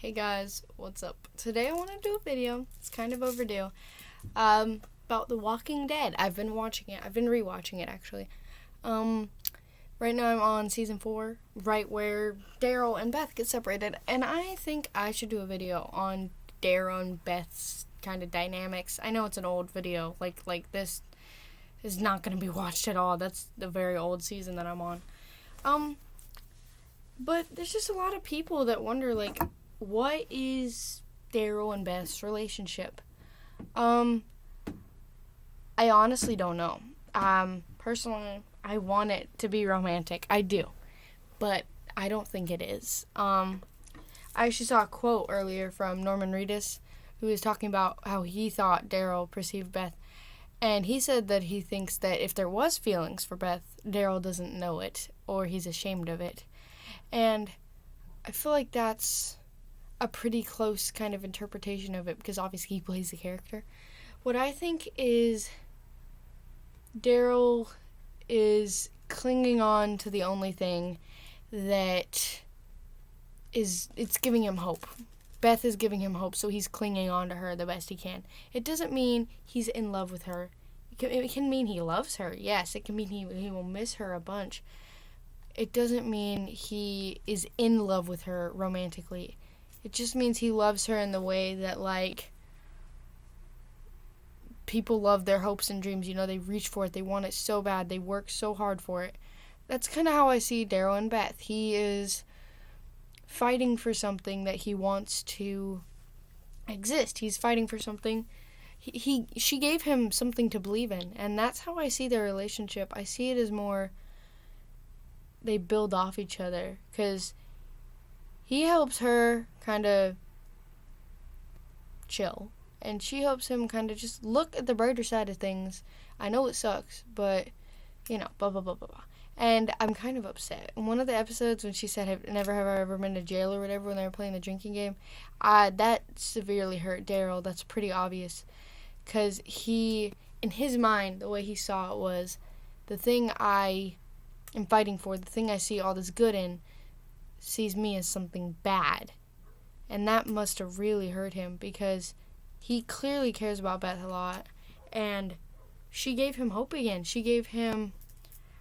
Hey guys, what's up? Today I want to do a video, it's kind of overdue, about The Walking Dead. I've been watching it, I've been rewatching it actually. Right now I'm on season 4, right where Daryl and Beth get separated, and I think I should do a video on Daryl and Beth's kind of dynamics. I know it's an old video, like this is not going to be watched at all. That's the very old season that I'm on. But there's just a lot of people that wonder, what is Daryl and Beth's relationship? I honestly don't know. Personally, I want it to be romantic. I do. But I don't think it is. I actually saw a quote earlier from Norman Reedus, who was talking about how he thought Daryl perceived Beth. And he said that he thinks that if there was feelings for Beth, Daryl doesn't know it, or he's ashamed of it. And I feel like that's a pretty close kind of interpretation of it, because obviously he plays the character. What I think is Daryl is clinging on to the only thing that it's giving him hope. Beth is giving him hope, so he's clinging on to her the best he can. It doesn't mean he's in love with her. It can mean he loves her. Yes, it can mean he will miss her a bunch. It doesn't mean he is in love with her romantically. It just means he loves her in the way that, people love their hopes and dreams. They reach for it. They want it so bad. They work so hard for it. That's kind of how I see Daryl and Beth. He is fighting for something that he wants to exist. He's fighting for something. She gave him something to believe in, and that's how I see their relationship. I see it as more they build off each other, because he helps her kind of chill, and she helps him kind of just look at the brighter side of things. I know it sucks, but, blah, blah, blah, blah, blah. And I'm kind of upset. In one of the episodes when she said, never have I ever been to jail or whatever, when they were playing the drinking game, that severely hurt Daryl. That's pretty obvious. Because he, in his mind, the way he saw it was, the thing I am fighting for, the thing I see all this good in, sees me as something bad. And that must have really hurt him, because he clearly cares about Beth a lot, and she gave him hope again. She gave him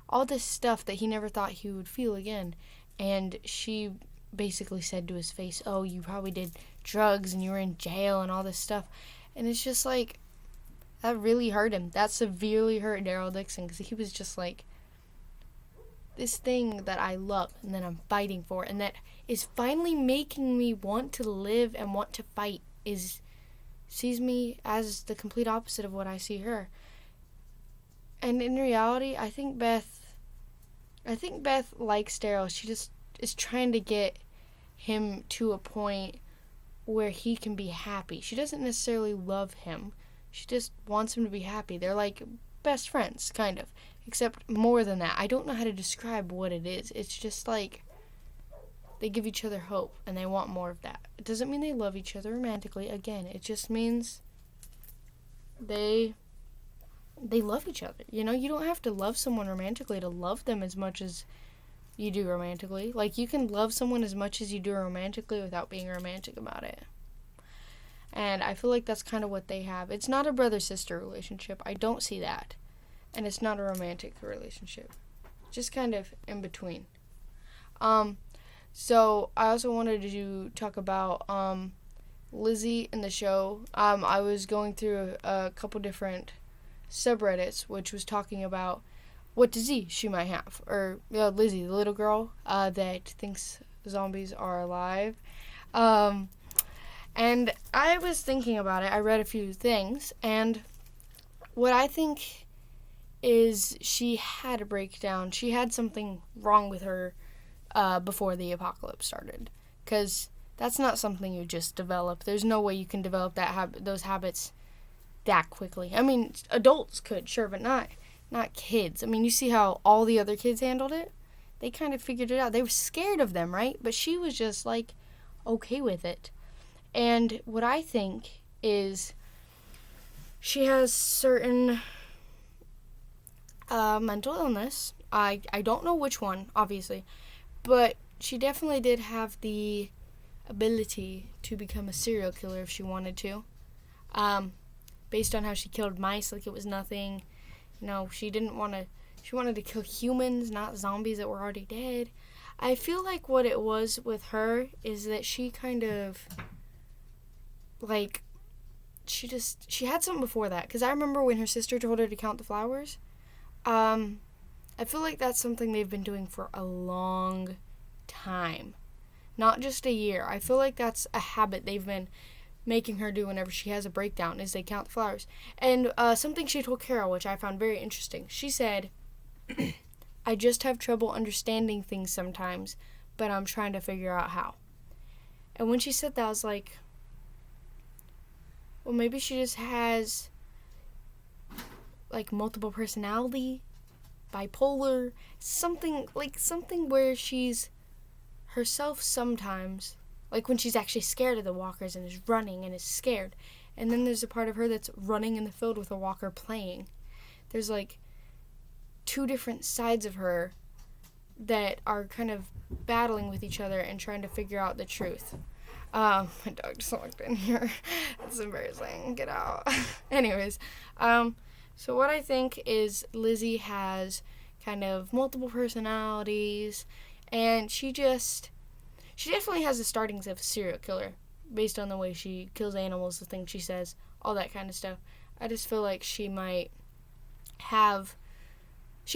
all this stuff that he never thought he would feel again. And she basically said to his face, oh, you probably did drugs and you were in jail and all this stuff. And it's just that really hurt him. That severely hurt Daryl Dixon, because he was just this thing that I love and that I'm fighting for, and that is finally making me want to live and want to fight, sees me as the complete opposite of what I see her. And in reality, I think Beth likes Daryl. She just is trying to get him to a point where he can be happy. She doesn't necessarily love him. She just wants him to be happy. They're like best friends, kind of. Except more than that. I don't know how to describe what it is. It's just they give each other hope, and they want more of that. It doesn't mean they love each other romantically. Again, it just means they love each other. You don't have to love someone romantically to love them as much as you do romantically. You can love someone as much as you do romantically without being romantic about it. And I feel like that's kind of what they have. It's not a brother-sister relationship. I don't see that. And it's not a romantic relationship. Just kind of in between. So I also wanted to talk about Lizzie in the show. I was going through a couple different subreddits, which was talking about what disease she might have. Or Lizzie, the little girl that thinks zombies are alive. And I was thinking about it. I read a few things, and what I think is she had a breakdown. She had something wrong with her before the apocalypse started, because that's not something you just develop. There's no way you can develop those habits that quickly. I mean, adults could, sure, but not kids. I mean, you see how all the other kids handled it? They kind of figured it out. They were scared of them, right? But she was just okay with it. And what I think is she has certain mental illness. I don't know which one, obviously, but she definitely did have the ability to become a serial killer if she wanted to. Based on how she killed mice like it was nothing. She wanted to kill humans, not zombies that were already dead. I feel like what it was with her is that she kind of, like, she had something before that. Because I remember when her sister told her to count the flowers. I feel like that's something they've been doing for a long time. Not just a year. I feel like that's a habit they've been making her do whenever she has a breakdown, is they count the flowers. And something she told Carol, which I found very interesting. She said, I just have trouble understanding things sometimes, but I'm trying to figure out how. And when she said that, I was like, well, maybe she just has, like, multiple personality, bipolar, something where she's herself sometimes, like when she's actually scared of the walkers and is running and is scared. And then there's a part of her that's running in the field with a walker playing. There's, like, two different sides of her that are kind of battling with each other and trying to figure out the truth. My dog just walked in here. That's embarrassing. Get out. Anyways, so what I think is Lizzie has kind of multiple personalities, and she definitely has the startings of a serial killer based on the way she kills animals, the things she says, all that kind of stuff. I just feel like she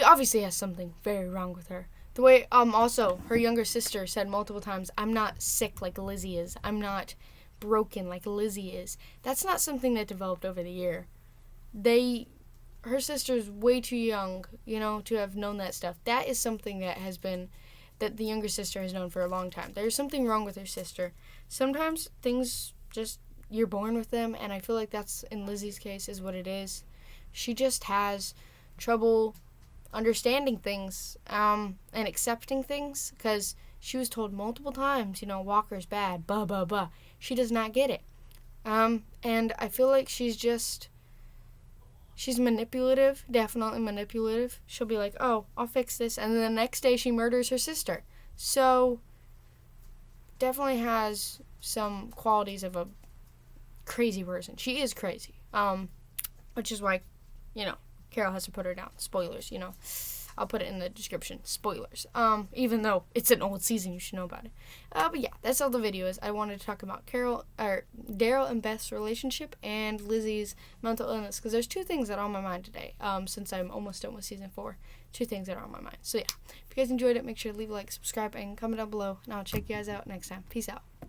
obviously has something very wrong with her. The way, also, her younger sister said multiple times, I'm not sick like Lizzie is. I'm not broken like Lizzie is. That's not something that developed over the year. Her sister's way too young, to have known that stuff. That is something that the younger sister has known for a long time. There's something wrong with her sister. Sometimes things just, you're born with them, and I feel like that's, in Lizzie's case, is what it is. She just has trouble understanding things and accepting things, because she was told multiple times, Walker's bad, blah, blah, blah. She does not get it. And I feel like she's manipulative, definitely manipulative. She'll be like, oh, I'll fix this, and then the next day she murders her sister. So, definitely has some qualities of a crazy person. She is crazy, which is why, Carol has to put her down. Spoilers, I'll put it in the description. Spoilers. Even though it's an old season, you should know about it. But yeah, that's all the video is. I wanted to talk about Daryl and Beth's relationship and Lizzie's mental illness, because there's two things that are on my mind today. Since I'm almost done with season 4, two things that are on my mind. So yeah, if you guys enjoyed it, make sure to leave a like, subscribe, and comment down below, and I'll check you guys out next time. Peace out.